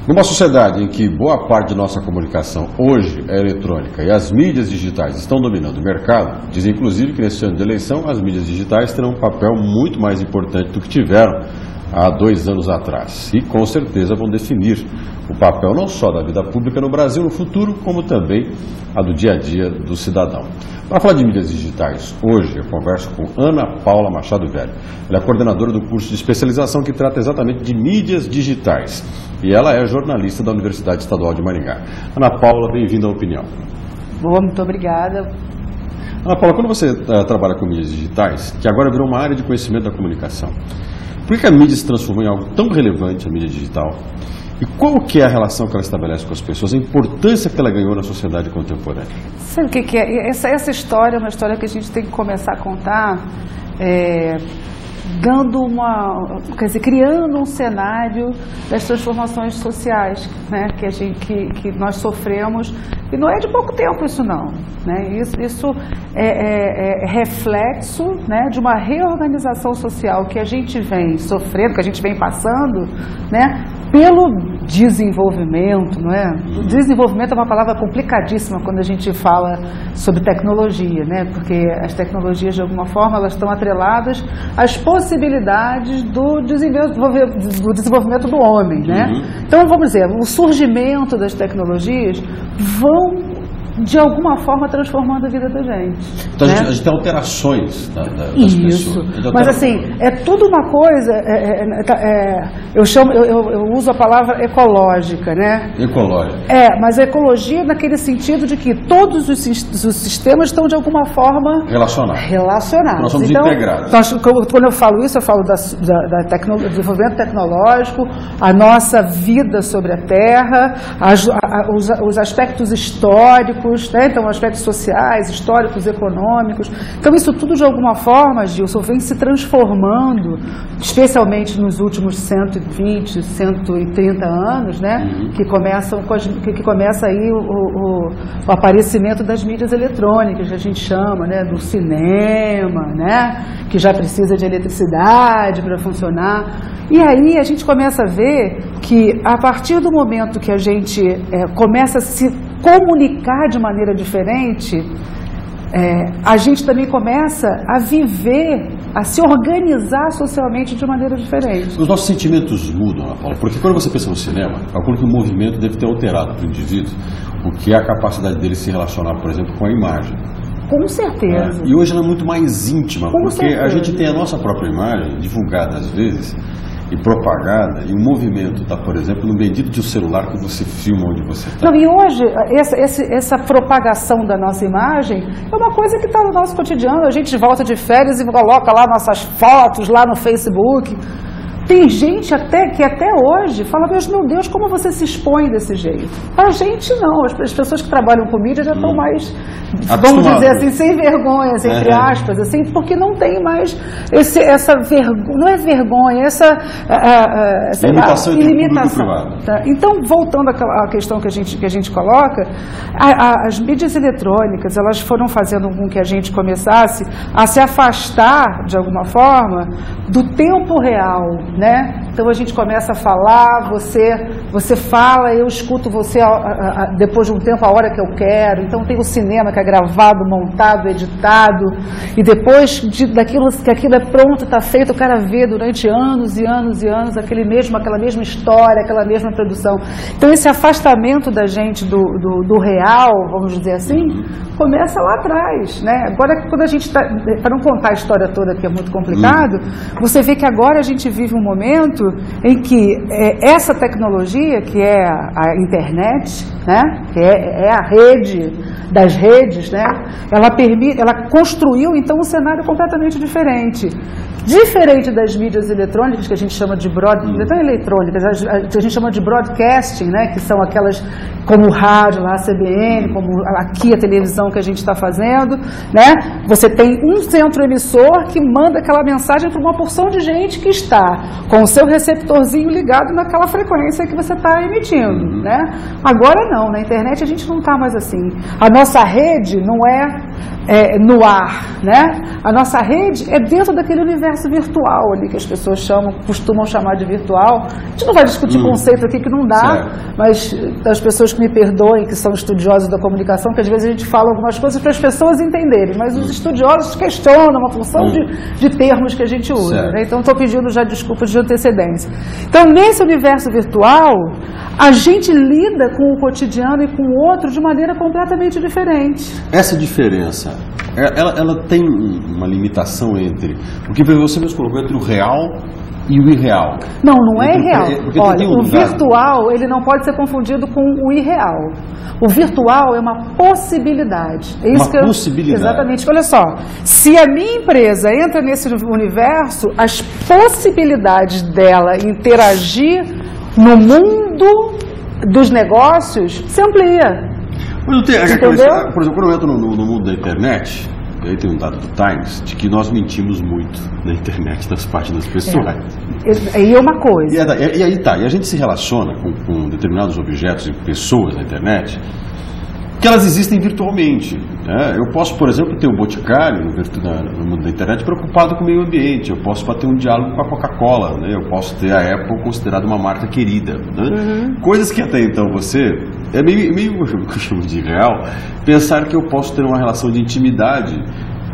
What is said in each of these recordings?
Numa sociedade em que boa parte de nossa comunicação hoje é eletrônica e as mídias digitais estão dominando o mercado, dizem inclusive que nesse ano de eleição as mídias digitais terão um papel muito mais importante do que tiveram há 2 anos atrás. E com certeza vão definir o papel não só da vida pública no Brasil no futuro, como também a do dia a dia do cidadão. Para falar de mídias digitais, hoje eu converso com Ana Paula Machado Velho. Ela é coordenadora do curso de especialização que trata exatamente de mídias digitais. E ela é jornalista da Universidade Estadual de Maringá. Ana Paula, bem-vinda à Opinião. Boa, muito obrigada. Ana Paula, quando você trabalha com mídias digitais, que agora virou uma área de conhecimento da comunicação, por que a mídia se transformou em algo tão relevante, a mídia digital? E qual que é a relação que ela estabelece com as pessoas, a importância que ela ganhou na sociedade contemporânea? Sabe o que é? Essa história é uma história que a gente tem que começar a contar, criando um cenário das transformações sociais, né, que nós sofremos, e não é de pouco tempo isso não, né? Isso é reflexo, né, de uma reorganização social que a gente vem sofrendo, que a gente vem passando, né, pelo desenvolvimento, não é? O desenvolvimento é uma palavra complicadíssima quando a gente fala sobre tecnologia, né? Porque as tecnologias, de alguma forma, elas estão atreladas às possibilidades do desenvolvimento do homem, né? Então, vamos dizer, o surgimento das tecnologias vão, de alguma forma, transformando a vida da gente. Então, né? a gente tem alterações das Isso. pessoas. Mas assim, é tudo uma coisa, eu uso a palavra ecológica, né? Ecológica. Mas a ecologia naquele sentido de que todos os sistemas estão, de alguma forma, relacionados. Nós somos integrados. Quando eu falo isso, eu falo do desenvolvimento tecnológico, a nossa vida sobre a Terra, os aspectos históricos, né? Então, aspectos sociais, históricos, econômicos. Então, isso tudo, de alguma forma, Gilson, vem se transformando, especialmente nos últimos 120, 130 anos, né? Que começa aí o aparecimento das mídias eletrônicas, que a gente chama, né? Do cinema, né? Que já precisa de eletricidade para funcionar. E aí a gente começa a ver que, a partir do momento que a gente começa a se comunicar de maneira diferente, a gente também começa a viver, a se organizar socialmente de maneira diferente. Os nossos sentimentos mudam, Ana Paula, porque quando você pensa no cinema, calculo que o movimento deve ter alterado para o indivíduo, o que é a capacidade dele se relacionar, por exemplo, com a imagem. Com certeza. E hoje ela é muito mais íntima, porque certeza. A gente tem a nossa própria imagem, divulgada às vezes, e propagada, e o movimento está, por exemplo, no bendito de um celular que você filma onde você está. Não, e hoje, essa propagação da nossa imagem é uma coisa que está no nosso cotidiano. A gente volta de férias e coloca lá nossas fotos lá no Facebook. Tem gente que até hoje fala, meu Deus, como você se expõe desse jeito? A gente não, as pessoas que trabalham com mídia já estão mais, vamos dizer assim, sem vergonhas, entre aspas, assim, porque não tem mais essa vergonha, não é vergonha, essa limitação. Tá? Então, voltando à questão que a gente coloca, as mídias eletrônicas, elas foram fazendo com que a gente começasse a se afastar, de alguma forma, do tempo real, né? Então a gente começa a falar, você fala, eu escuto você depois de um tempo a hora que eu quero. Então tem o cinema que é gravado, montado, editado, e depois daquilo que aquilo é pronto, está feito, o cara vê durante anos e anos e anos aquela mesma história, aquela mesma produção. Então esse afastamento da gente do real, vamos dizer assim, começa lá atrás, né? Agora, quando a gente está, para não contar a história toda, que é muito complicado, você vê que agora a gente vive um momento em que essa tecnologia, que é a internet, né, que é a rede das redes, né, ela construiu então um cenário completamente diferente. Diferente das mídias eletrônicas, que a gente chama de a gente chama de broadcasting, né, que são aquelas como o rádio, lá, a CBN, como aqui a televisão que a gente está fazendo, né? Você tem um centro emissor que manda aquela mensagem para uma porção de gente que está com o seu receptorzinho ligado naquela frequência que você está emitindo, né? Agora não, na internet a gente não está mais assim. A nossa rede não é, no ar, né? A nossa rede é dentro daquele universo virtual ali que as pessoas costumam chamar de virtual. A gente não vai discutir conceito aqui que não dá, mas as pessoas que me perdoem, que são estudiosos da comunicação, que às vezes a gente fala algumas coisas para as pessoas entenderem, mas os estudiosos questionam uma função de termos que a gente usa, né? Então estou pedindo já desculpas de antecedência. Então, nesse universo virtual, a gente lida com o cotidiano e com o outro de maneira completamente diferente. Essa diferença, ela tem uma limitação entre o que você mesmo colocou, entre o real e o irreal. Não é irreal. Olha, o virtual, ele não pode ser confundido com o irreal. O virtual é uma possibilidade. É isso uma possibilidade. Exatamente. Olha só, se a minha empresa entra nesse universo, as possibilidades dela interagir no mundo dos negócios se amplia. Entendeu? Por exemplo, quando eu entro no mundo da internet, aí tem um dado do Times de que nós mentimos muito na internet, nas páginas pessoais. Aí é uma coisa. E a gente se relaciona com determinados objetos e pessoas na internet que elas existem virtualmente, né? Eu posso, por exemplo, ter um boticário no mundo da internet preocupado com o meio ambiente, eu posso ter um diálogo com a Coca-Cola, né? Eu posso ter a Apple considerada uma marca querida, né? Coisas que até então é meio que eu chamo de irreal, pensar que eu posso ter uma relação de intimidade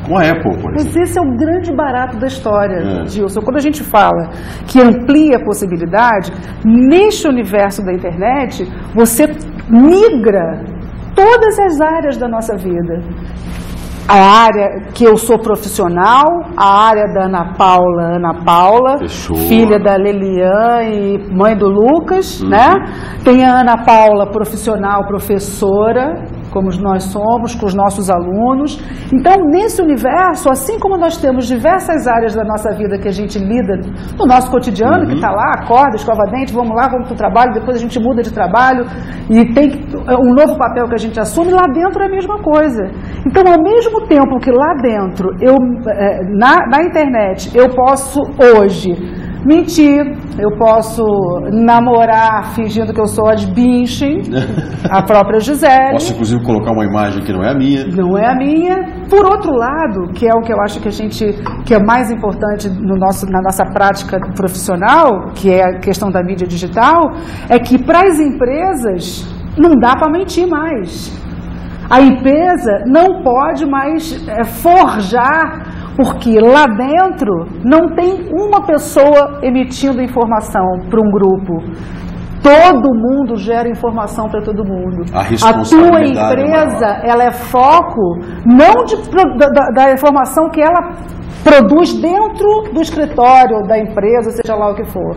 com a Apple, por exemplo. Mas esse é o grande barato da história, Gilson. Quando a gente fala que amplia a possibilidade, neste universo da internet, você migra todas as áreas da nossa vida. A área que eu sou profissional, a área da Ana Paula, filha da Lelian e mãe do Lucas, né? Tem a Ana Paula profissional, professora, como nós somos, com os nossos alunos. Então, nesse universo, assim como nós temos diversas áreas da nossa vida que a gente lida no nosso cotidiano, que está lá, acorda, escova dente, vamos lá, vamos para o trabalho, depois a gente muda de trabalho e tem um novo papel que a gente assume, lá dentro é a mesma coisa. Então, ao mesmo tempo que lá dentro, na internet, eu posso hoje mentir, eu posso namorar fingindo que eu sou a Binchen, a própria Gisele. Posso, inclusive, colocar uma imagem que não é a minha. Não é a minha. Por outro lado, que é o que eu acho que é mais importante na nossa prática profissional, que é a questão da mídia digital, é que para as empresas não dá para mentir mais. A empresa não pode mais forjar, porque lá dentro não tem uma pessoa emitindo informação para um grupo. Todo mundo gera informação para todo mundo. A tua empresa, ela é foco não da informação que ela produz dentro do escritório da empresa, seja lá o que for.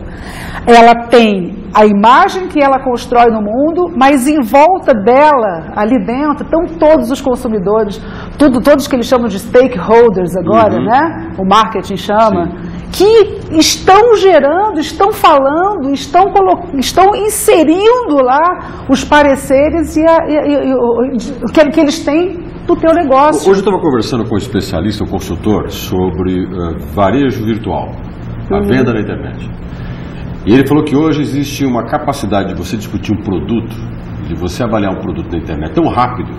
Ela tem a imagem que ela constrói no mundo, mas em volta dela, ali dentro, estão todos os consumidores, todos que eles chamam de stakeholders agora, né? O marketing chama, que estão gerando, estão falando, estão inserindo lá os pareceres que eles têm do teu negócio. Hoje eu estava conversando com um especialista, um consultor, sobre varejo virtual, a venda na internet. E ele falou que hoje existe uma capacidade de você discutir um produto, de você avaliar um produto na internet tão rápido,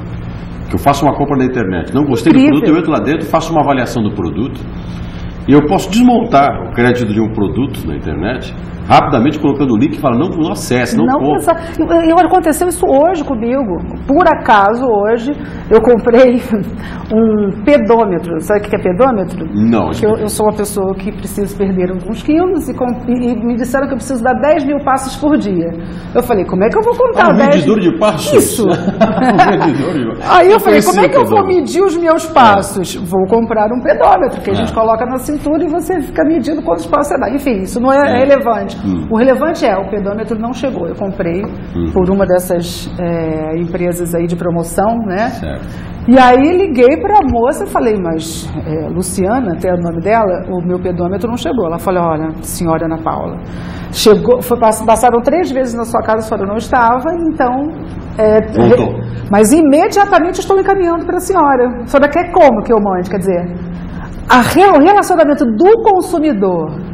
que eu faço uma compra na internet, não gostei do produto, eu entro lá dentro, faço uma avaliação do produto, e eu posso desmontar o crédito de um produto na internet, rapidamente colocando o link e falando, não acesse, não compre. Aconteceu isso hoje comigo. Por acaso, hoje, eu comprei um pedômetro. Sabe o que é pedômetro? Não. Porque eu sou uma pessoa que preciso perder alguns quilos e me disseram que eu preciso dar 10 mil passos por dia. Eu falei, como é que eu vou contar 10 mil? Medidor de passos? Isso. Aí eu falei, como é que eu vou medir os meus passos? Vou comprar um pedômetro, que a gente coloca na cintura e você fica medindo quantos passos você dá. Enfim, isso não é relevante. O relevante o pedômetro não chegou. Eu comprei por uma dessas empresas aí de promoção, né? Certo. E aí liguei para a moça e falei, mas Luciana, até o nome dela, o meu pedômetro não chegou. Ela falou, olha, senhora Ana Paula, passaram 3 vezes na sua casa, a senhora não estava, então... Voltou. Mas imediatamente estou encaminhando para a senhora. A senhora quer como que eu mande? Quer dizer, o relacionamento do consumidor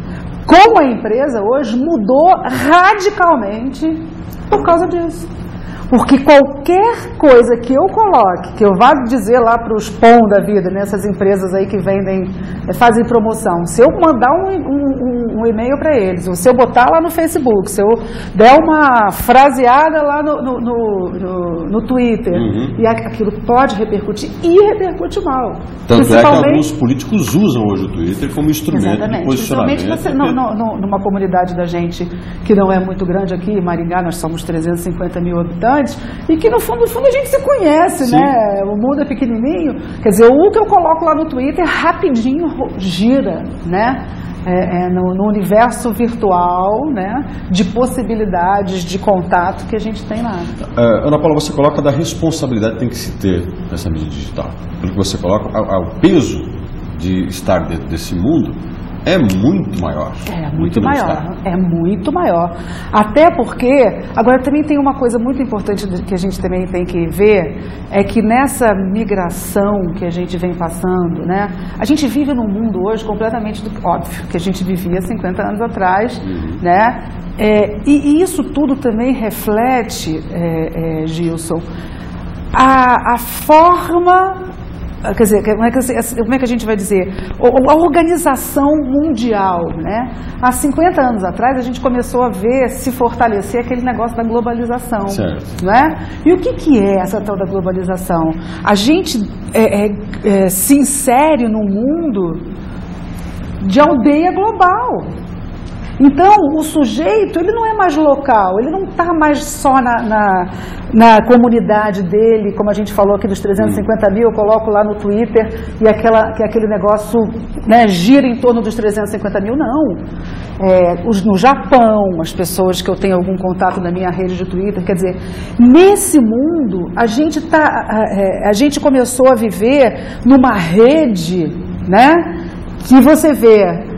com a empresa hoje mudou radicalmente por causa disso. Porque qualquer coisa que eu coloque, que eu vá dizer lá para os POM da vida, nessas empresas aí que vendem, fazem promoção, se eu mandar um e-mail para eles, ou se eu botar lá no Facebook, se eu der uma fraseada lá no Twitter, e aquilo pode repercutir, e repercute mal. Tanto é que alguns políticos usam hoje o Twitter como instrumento de posicionamento. Principalmente numa comunidade da gente que não é muito grande aqui, em Maringá, nós somos 350 mil habitantes, e que no fundo a gente se conhece, Sim. né? O mundo é pequenininho, quer dizer, o que eu coloco lá no Twitter rapidinho gira, né? No universo virtual, né? De possibilidades de contato que a gente tem lá. Ana Paula, você coloca da responsabilidade que tem que se ter nessa mídia digital. Pelo que você coloca, o peso de estar dentro desse mundo é muito maior. É muito maior. Até porque, agora também tem uma coisa muito importante que a gente também tem que ver, é que nessa migração que a gente vem passando, né, a gente vive num mundo hoje completamente óbvio, que a gente vivia 50 anos atrás, né, e isso tudo também reflete, Gilson, a forma... Quer dizer, como é que a gente vai dizer? A organização mundial, né? Há 50 anos atrás, a gente começou a ver se fortalecer aquele negócio da globalização. Certo. Né? E o que é essa tal da globalização? A gente se insere num mundo de aldeia global. Então, o sujeito, ele não é mais local, ele não está mais só na comunidade dele, como a gente falou aqui dos 350 mil, eu coloco lá no Twitter e aquele negócio, né, gira em torno dos 350 mil, não. No Japão, as pessoas que eu tenho algum contato na minha rede de Twitter, quer dizer, nesse mundo, a gente começou a viver numa rede, né, que você vê...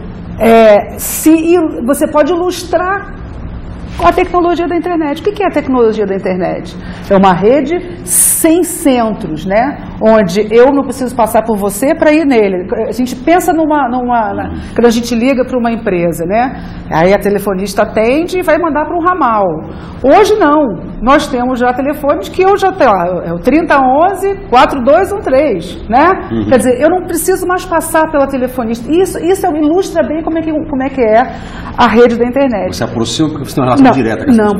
você pode ilustrar com a tecnologia da internet. O que é a tecnologia da internet? É uma rede sem centros, né? Onde eu não preciso passar por você para ir nele. A gente pensa quando a gente liga para uma empresa, né? Aí a telefonista atende e vai mandar para um ramal. Hoje não. Nós temos já telefones que eu já tenho. É o 3011 4213, né? Quer dizer, eu não preciso mais passar pela telefonista. Isso ilustra bem como é que é a rede da internet. Você aproxima porque você tem uma relação direta com não,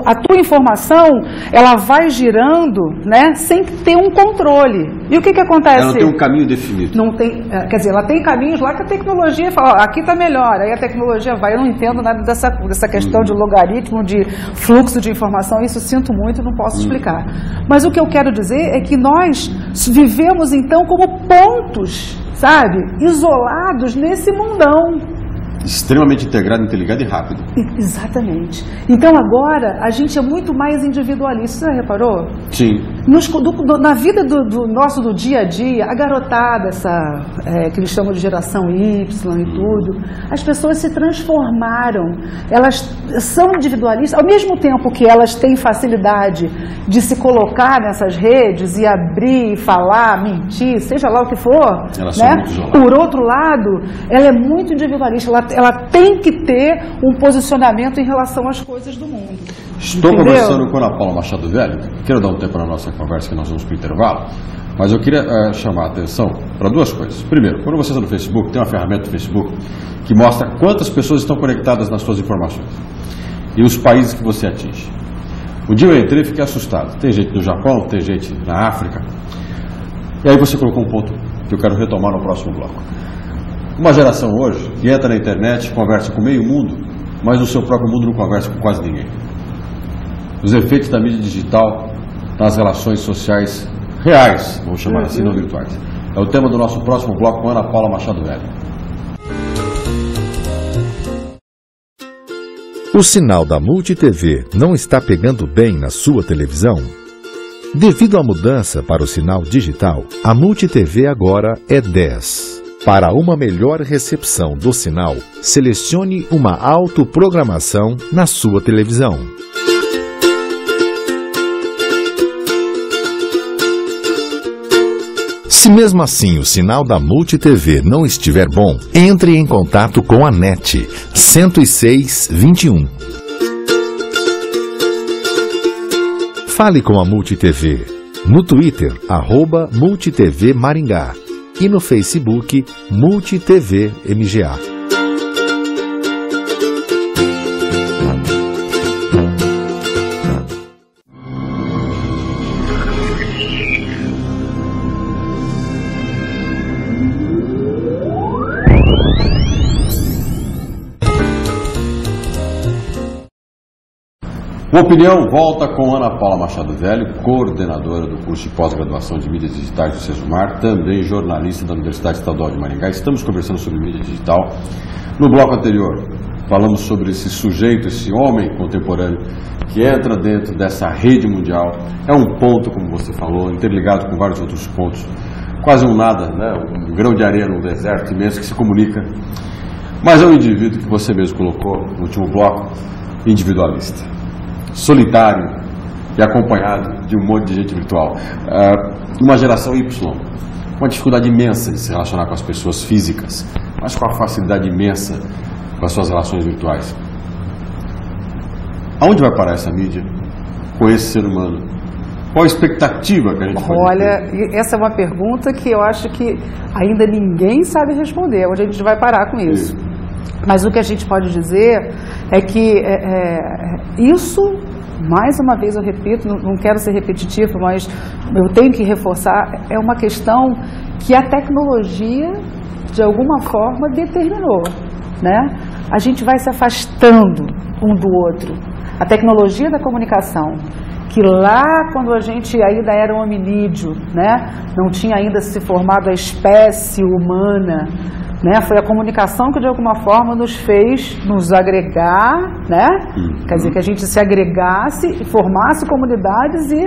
a tua informação, ela vai girando, né, sem ter um controle. E o que acontece? Ela não tem um caminho definido. Não tem, quer dizer, ela tem caminhos lá que a tecnologia fala, aqui está melhor, aí a tecnologia vai. Eu não entendo nada dessa questão de logaritmo, de fluxo de informação, isso sinto muito, não posso explicar. Mas o que eu quero dizer é que nós vivemos então como pontos, sabe, isolados nesse mundão. Extremamente integrado, interligado e rápido. Exatamente. Então agora a gente é muito mais individualista, você já reparou? Sim. Na vida do dia a dia, a garotada, que eles chamam de geração Y e tudo, as pessoas se transformaram. Elas são individualistas, ao mesmo tempo que elas têm facilidade de se colocar nessas redes e abrir, e falar, mentir, seja lá o que for. Elas né? são muito isoladas. Por outro lado, ela é muito individualista. Ela tem que ter um posicionamento em relação às coisas do mundo. Estou conversando com a Ana Paula Machado Velho. Quero dar um tempo na nossa conversa, que nós vamos para o intervalo. Mas eu queria chamar a atenção para duas coisas. Primeiro, quando você está no Facebook, tem uma ferramenta do Facebook que mostra quantas pessoas estão conectadas nas suas informações e os países que você atinge. Um dia eu entrei e fiquei assustado. Tem gente no Japão, tem gente na África. E aí você colocou um ponto que eu quero retomar no próximo bloco. Uma geração hoje que entra na internet, conversa com meio mundo, mas no seu próprio mundo não conversa com quase ninguém. Os efeitos da mídia digital nas relações sociais reais, vamos chamar assim, não virtuais. É o tema do nosso próximo bloco com Ana Paula Machado Velho. O sinal da MultiTV não está pegando bem na sua televisão? Devido à mudança para o sinal digital, a MultiTV agora é 10. Para uma melhor recepção do sinal, selecione uma autoprogramação na sua televisão. Se mesmo assim o sinal da MultiTV não estiver bom, entre em contato com a NET 10621. Fale com a MultiTV no Twitter, @MultiTV Maringá, e no Facebook, MultiTV MGA. Uma opinião volta com Ana Paula Machado Velho, coordenadora do curso de pós-graduação de mídias digitais do Sesumar, também jornalista da Universidade Estadual de Maringá. Estamos conversando sobre mídia digital. No bloco anterior, falamos sobre esse sujeito, esse homem contemporâneo que entra dentro dessa rede mundial. É um ponto, como você falou, interligado com vários outros pontos. Quase um nada, né? Um grão de areia num deserto imenso que se comunica. Mas é um indivíduo que você mesmo colocou no último bloco, individualista, solitário e acompanhado de um monte de gente virtual. Uma geração Y, uma dificuldade imensa de se relacionar com as pessoas físicas, mas com a facilidade imensa com as suas relações virtuais. Aonde vai parar essa mídia com esse ser humano? Qual a expectativa que a gente pode ter? Olha, essa é uma pergunta que eu acho que ainda ninguém sabe responder. Onde a gente vai parar com isso? Mas o que a gente pode dizer é que isso, mais uma vez eu repito, não quero ser repetitivo, mas eu tenho que reforçar, é uma questão que a tecnologia, de alguma forma, determinou, né? A gente vai se afastando um do outro. A tecnologia da comunicação, que lá quando a gente ainda era um hominídeo, né? Não tinha ainda se formado a espécie humana, né? Foi a comunicação que de alguma forma nos fez nos agregar, né? Quer dizer, que a gente se agregasse e formasse comunidades e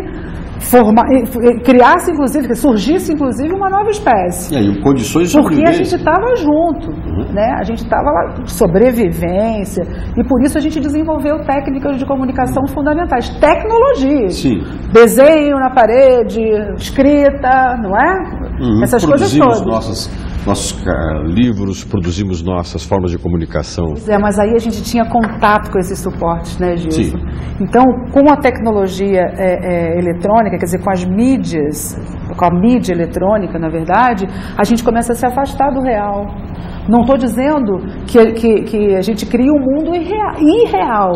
criasse, inclusive, surgisse inclusive uma nova espécie. E aí, condições de sobrevivência. Porque a gente estava junto, né? A gente estava lá, sobrevivência, e por isso a gente desenvolveu técnicas de comunicação fundamentais, tecnologias. Sim. Desenho na parede, escrita, não é? Essas coisas todas. Nossos livros, produzimos nossas formas de comunicação. Pois é, mas aí a gente tinha contato com esses suportes, né, Gilson? Sim. Então, com a tecnologia eletrônica, quer dizer, com as mídias, com a mídia eletrônica, na verdade, a gente começa a se afastar do real. Não estou dizendo que a gente cria um mundo irreal,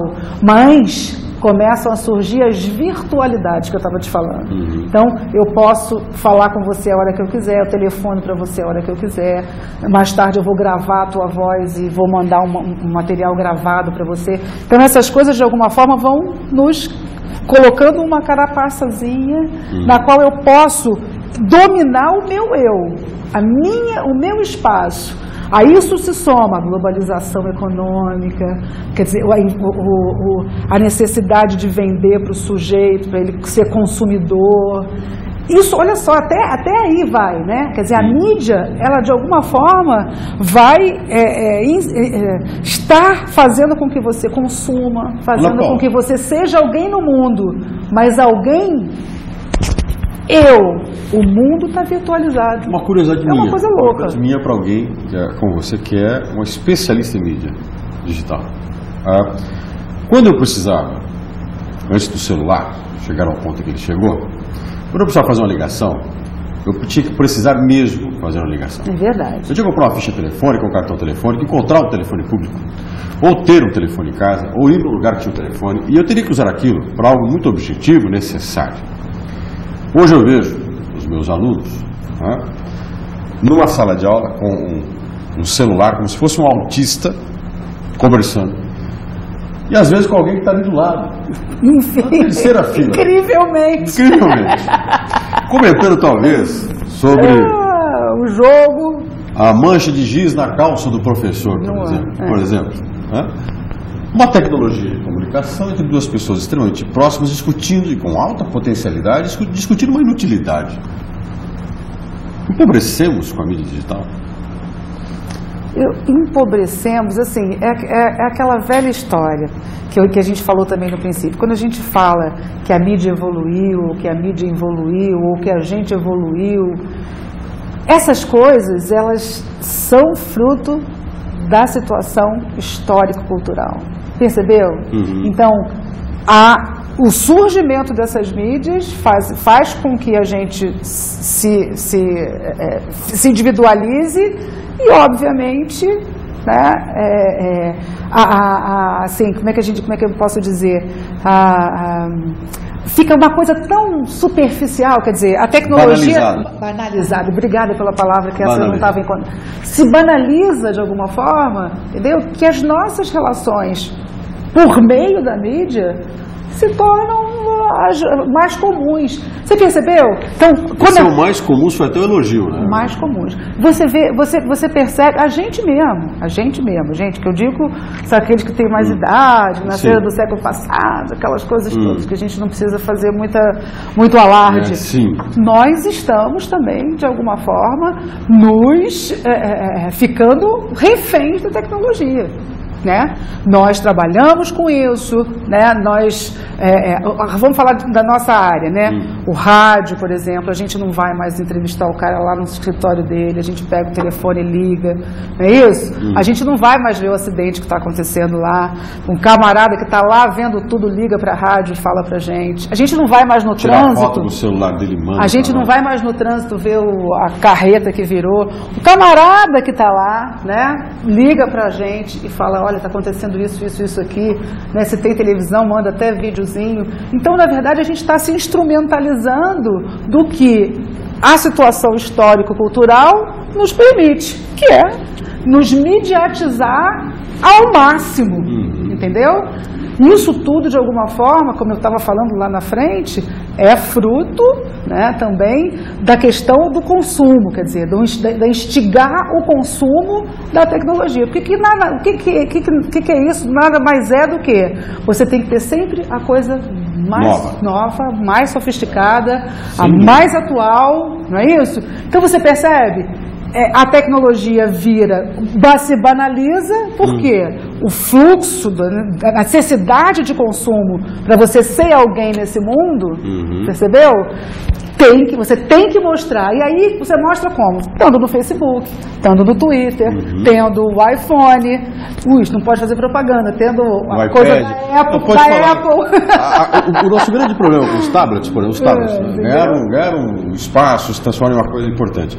mas começam a surgir as virtualidades que eu estava te falando. Então, eu posso falar com você a hora que eu quiser, eu telefono para você a hora que eu quiser, mais tarde eu vou gravar a tua voz e vou mandar um material gravado para você. Então, essas coisas, de alguma forma, vão nos colocando uma carapaçazinha na qual eu posso dominar o meu eu, o meu espaço. A isso se soma a globalização econômica, quer dizer, a necessidade de vender para o sujeito, para ele ser consumidor. Isso, olha só, até aí vai, né? Quer dizer, a mídia, ela de alguma forma vai estar fazendo com que você consuma, fazendo com que você seja alguém no mundo, mas alguém... O mundo está virtualizado. Uma curiosidade minha. É uma coisa louca. Uma curiosidade minha para alguém, como você, que é uma especialista em mídia digital. Quando eu precisava, antes do celular chegar ao ponto que ele chegou, quando eu precisava fazer uma ligação, eu tinha que precisar mesmo fazer uma ligação. É verdade. Eu tinha que comprar uma ficha telefônica, um cartão telefônico, encontrar um telefone público, ou ter um telefone em casa, ou ir no lugar que tinha um telefone, e eu teria que usar aquilo para algo muito objetivo, necessário. Hoje eu vejo os meus alunos numa sala de aula com um celular, como se fosse um autista, conversando. E às vezes com alguém que está ali do lado. Enfim, na terceira fila. Incrivelmente. Comentando talvez sobre o jogo. A mancha de giz na calça do professor, por exemplo. Uma tecnologia de comunicação entre duas pessoas extremamente próximas, discutindo e com alta potencialidade, discutindo uma inutilidade. Empobrecemos com a mídia digital? Empobrecemos, assim, é aquela velha história que a gente falou também no princípio. Quando a gente fala que a mídia evoluiu, que a mídia evoluiu, ou que a gente evoluiu, essas coisas, elas são fruto da situação histórico-cultural. Percebeu? Então, o surgimento dessas mídias faz com que a gente se individualize e, obviamente, né, assim, como é que eu posso dizer? Fica uma coisa tão superficial, quer dizer, a tecnologia... Banalizada. Obrigada pela palavra, que essa eu não estava encontrando. Se banaliza de alguma forma, entendeu? Que as nossas relações por meio da mídia se tornam mais comuns. Você percebeu? Então, quando o mais comum foi até o elogio, né? Mais comuns. Você percebe, a gente mesmo, gente, que eu digo, são aqueles que têm mais idade, nasceram do século passado, aquelas coisas todas, que a gente não precisa fazer muito alarde. Nós estamos também, de alguma forma, ficando reféns da tecnologia. Né? Nós trabalhamos com isso, né? Vamos falar da nossa área, né? O rádio, por exemplo, a gente não vai mais entrevistar o cara lá no escritório dele, a gente pega o telefone e liga, não é isso? A gente não vai mais ver o acidente que está acontecendo lá, um camarada que está lá vendo tudo, liga para a rádio e fala para a gente não vai mais no trânsito, foto no celular dele, manda, a gente não vai mais no trânsito ver a carreta que virou, o camarada que está lá, né? Liga para a gente e fala, olha, está acontecendo isso aqui, né? Se tem televisão, manda até videozinho. Então, na verdade, a gente está se instrumentalizando do que a situação histórico-cultural nos permite, que é nos mediatizar ao máximo, entendeu? Isso tudo, de alguma forma, como eu estava falando lá na frente, é fruto, né, também da questão do consumo, quer dizer, da instigar o consumo da tecnologia. Porque o que é isso? Nada mais é do que você tem que ter sempre a coisa mais nova, mais sofisticada, a mais atual, não é isso? Então você percebe? A tecnologia se banaliza, porque o fluxo, a necessidade de consumo para você ser alguém nesse mundo, percebeu? Você tem que mostrar. E aí você mostra como? Estando no Facebook, estando no Twitter, tendo o iPhone. Não pode fazer propaganda, tendo a coisa da Apple. O nosso grande problema com os tablets, por exemplo, ganharam espaço, se transformam em uma coisa importante.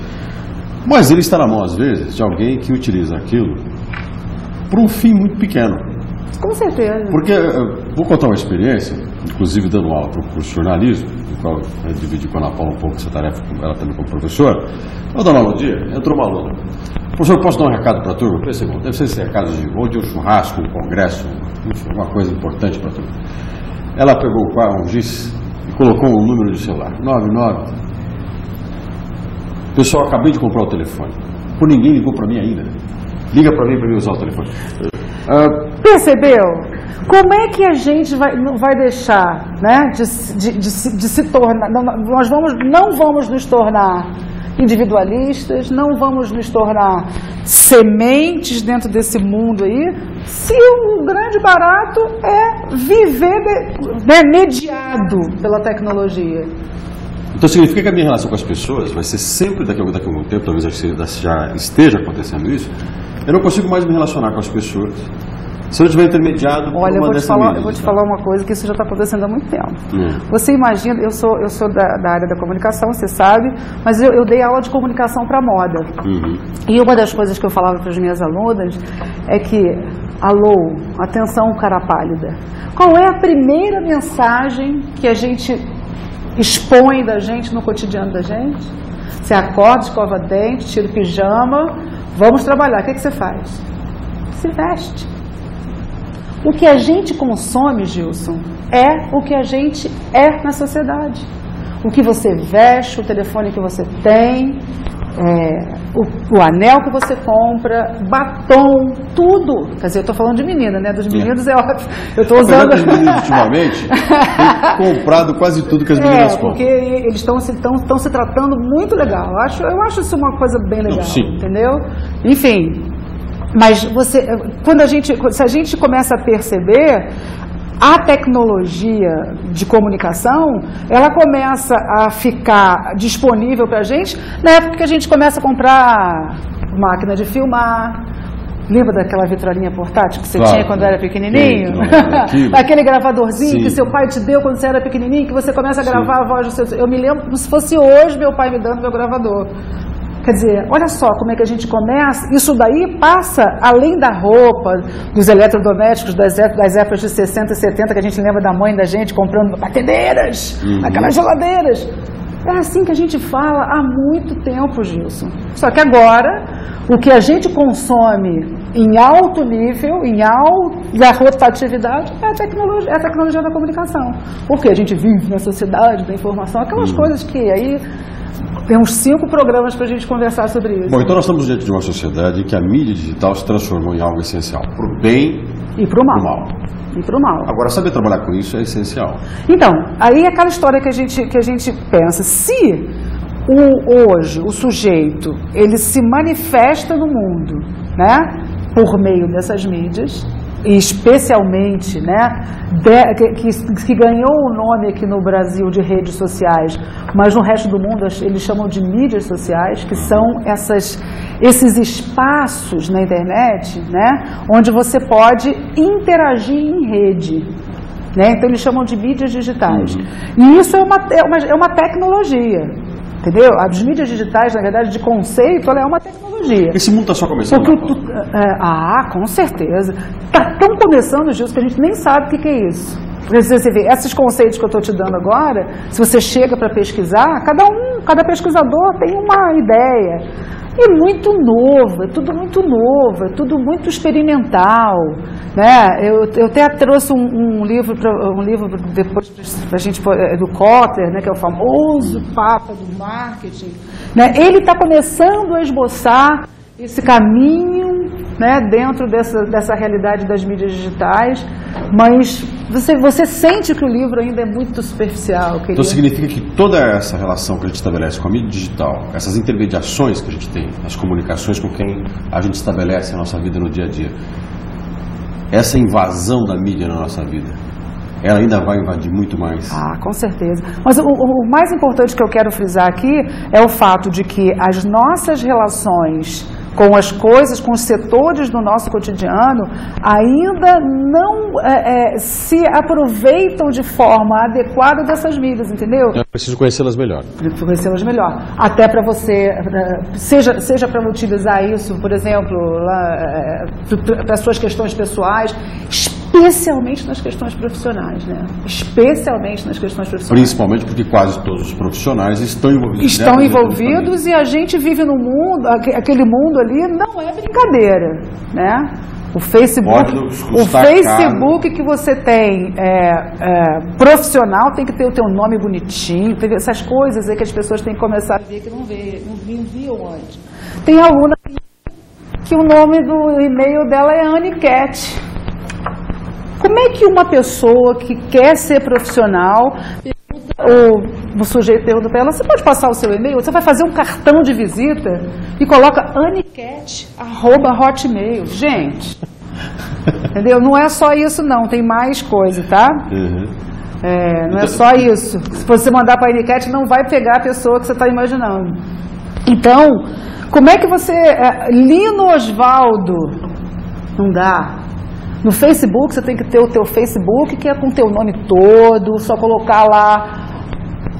Mas ele está na mão, às vezes, de alguém que utiliza aquilo para um fim muito pequeno. Com certeza. Porque, vou contar uma experiência, inclusive dando aula para o curso de jornalismo, no qual eu dividi com a Ana Paula um pouco essa tarefa, ela também como professora. Eu dando aula um dia, entrou uma aluna. Professor, posso dar um recado para a turma? Eu pensei, bom, deve ser esse recado de um churrasco, um congresso, enfim, alguma coisa importante para a turma. Ela pegou um giz e colocou um número de celular, 99... Pessoal, acabei de comprar o telefone. Por ninguém ligou para mim ainda. Liga para mim usar o telefone. Percebeu? Como é que a gente não vai deixar, né, de se tornar... Nós não vamos nos tornar individualistas, não vamos nos tornar sementes dentro desse mundo aí, se o grande barato é viver mediado pela tecnologia. Então significa que a minha relação com as pessoas vai ser sempre daqui a algum tempo, talvez já esteja acontecendo isso, eu não consigo mais me relacionar com as pessoas se eu estiver intermediado por uma dessas mídias. Eu vou te falar uma coisa, que isso já está acontecendo há muito tempo. Você imagina, eu sou da área da comunicação, você sabe, mas eu dei aula de comunicação para moda. E uma das coisas que eu falava para as minhas alunas é que, alô, atenção cara pálida, qual é a primeira mensagem que a gente expõe da gente no cotidiano da gente? Você acorda, escova dente, tira o pijama, vamos trabalhar. O que você faz? Se veste. O que a gente consome, Gilson, é o que a gente é na sociedade. O que você veste, o telefone que você tem, o anel que você compra, batom, tudo. Quer dizer, eu estou falando de menina, né? Dos meninos é óbvio. Eu estou usando... Os meninos, ultimamente, têm comprado quase tudo que as meninas compram. Porque eles estão se tratando muito legal. Eu acho isso uma coisa bem legal, entendeu? Enfim, mas se a gente começa a perceber... A tecnologia de comunicação, ela começa a ficar disponível para a gente na época que a gente começa a comprar máquina de filmar, Lembra daquela vitrolinha portátil que você Claro, tinha quando era pequenininho? Aquilo. Aquele gravadorzinho Sim. que seu pai te deu quando você era pequenininho, que você começa a gravar a voz do seu... Eu me lembro como se fosse hoje meu pai me dando meu gravador. Quer dizer, olha só como é que a gente começa, isso daí passa além da roupa, dos eletrodomésticos das épocas de 60 e 70, que a gente lembra da mãe da gente comprando batedeiras, aquelas geladeiras. É assim que a gente fala há muito tempo, Gilson. Só que agora, o que a gente consome em alto nível, em alta rotatividade, é a tecnologia da comunicação. Porque a gente vive na sociedade da informação, aquelas coisas que aí... Tem uns 5 programas para a gente conversar sobre isso. Bom, então nós estamos diante de uma sociedade em que a mídia digital se transformou em algo essencial, para o bem e para o mal. E para o mal. Agora, saber trabalhar com isso é essencial. Então, aí é aquela história que a gente pensa. Se hoje o sujeito ele se manifesta no mundo, né, por meio dessas mídias, e especialmente, né, que ganhou o nome aqui no Brasil de redes sociais, mas no resto do mundo eles chamam de mídias sociais, que são esses espaços na internet, né, onde você pode interagir em rede. Né? Então eles chamam de mídias digitais. E isso é uma tecnologia. Entendeu? As mídias digitais, na verdade, de conceito, ela é uma tecnologia. Esse mundo está só começando. Com certeza. Está tão começando, Gilson, que a gente nem sabe o que é isso. Porque você vê, esses conceitos que eu estou te dando agora, se você chega para pesquisar, cada pesquisador tem uma ideia. E muito novo, é tudo muito novo, é tudo muito experimental. Né? Eu até trouxe um livro depois para a gente, do Kotler, né, que é o famoso papa do marketing. Né? Ele está começando a esboçar esse caminho, né, dentro dessa realidade das mídias digitais, mas você sente que o livro ainda é muito superficial. Querido. Então significa que toda essa relação que a gente estabelece com a mídia digital, essas intermediações que a gente tem, as comunicações com quem a gente estabelece a nossa vida no dia a dia, essa invasão da mídia na nossa vida, ela ainda vai invadir muito mais. Com certeza. Mas o mais importante que eu quero frisar aqui é o fato de que as nossas relações com as coisas, com os setores do nosso cotidiano, ainda não se aproveitam de forma adequada dessas mídias, entendeu? Eu preciso conhecê-las melhor. Conhecê-las melhor. Até para você, seja para utilizar isso, por exemplo, para suas questões pessoais, especialmente nas questões profissionais, né? Especialmente nas questões profissionais. Principalmente porque quase todos os profissionais estão envolvidos. Estão envolvidos e a gente vive num mundo, aquele mundo ali não é brincadeira, né? O Facebook que você tem profissional tem que ter o teu nome bonitinho, tem essas coisas aí que as pessoas têm que começar a ver que não viam antes. Tem aluna que o nome do e-mail dela é Aniket. Como é que uma pessoa que quer ser profissional, o sujeito pergunta para ela, você pode passar o seu e-mail? Você vai fazer um cartão de visita e coloca aniket@hotmail. Gente, entendeu? Não é só isso não, tem mais coisa, tá? Não é só isso. Se você mandar para a Aniket, não vai pegar a pessoa que você está imaginando. Então, como é que você... Lino Osvaldo, não dá. No Facebook, você tem que ter o teu Facebook, que é com o teu nome todo, só colocar lá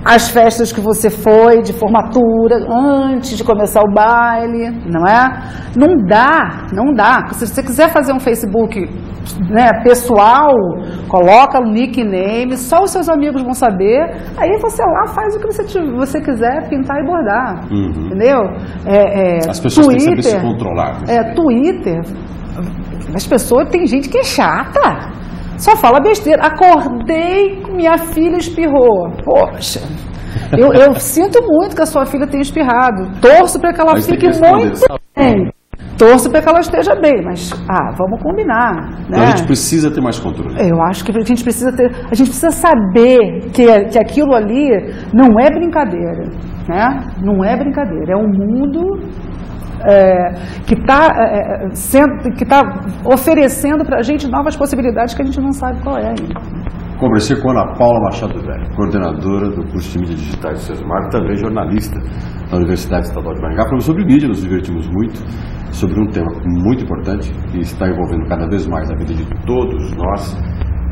as festas que você foi, de formatura, antes de começar o baile, não é? Não dá. Se você quiser fazer um Facebook, né, pessoal, coloca o nickname, só os seus amigos vão saber, aí você lá faz o que você quiser, pintar e bordar, entendeu? As pessoas Twitter, têm que saber se controlar. Twitter... As pessoas, tem gente que é chata, só fala besteira. Acordei, minha filha espirrou. Poxa, eu sinto muito que a sua filha tenha espirrado. Torço para que ela fique muito bem. Torço para que ela esteja bem, mas vamos combinar. Né? Então a gente precisa ter mais controle. Eu acho que a gente precisa saber que aquilo ali não é brincadeira, né? Não é brincadeira, é um mundo que está oferecendo para a gente novas possibilidades que a gente não sabe qual é ainda. Conversei com a Ana Paula Machado Velho, coordenadora do curso de mídias digitais do SESMAR, também jornalista da Universidade Estadual de Maringá. Falamos sobre mídia, nos divertimos muito, sobre um tema muito importante que está envolvendo cada vez mais a vida de todos nós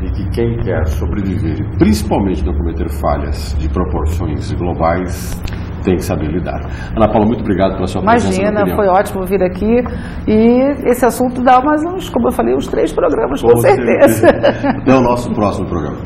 e que quem quer sobreviver, e principalmente não cometer falhas de proporções globais, tem que saber lidar. Ana Paula, muito obrigado pela sua presença. Imagina, foi ótimo vir aqui e esse assunto dá mais uns, como eu falei, uns 3 programas, com certeza. Até o nosso próximo programa.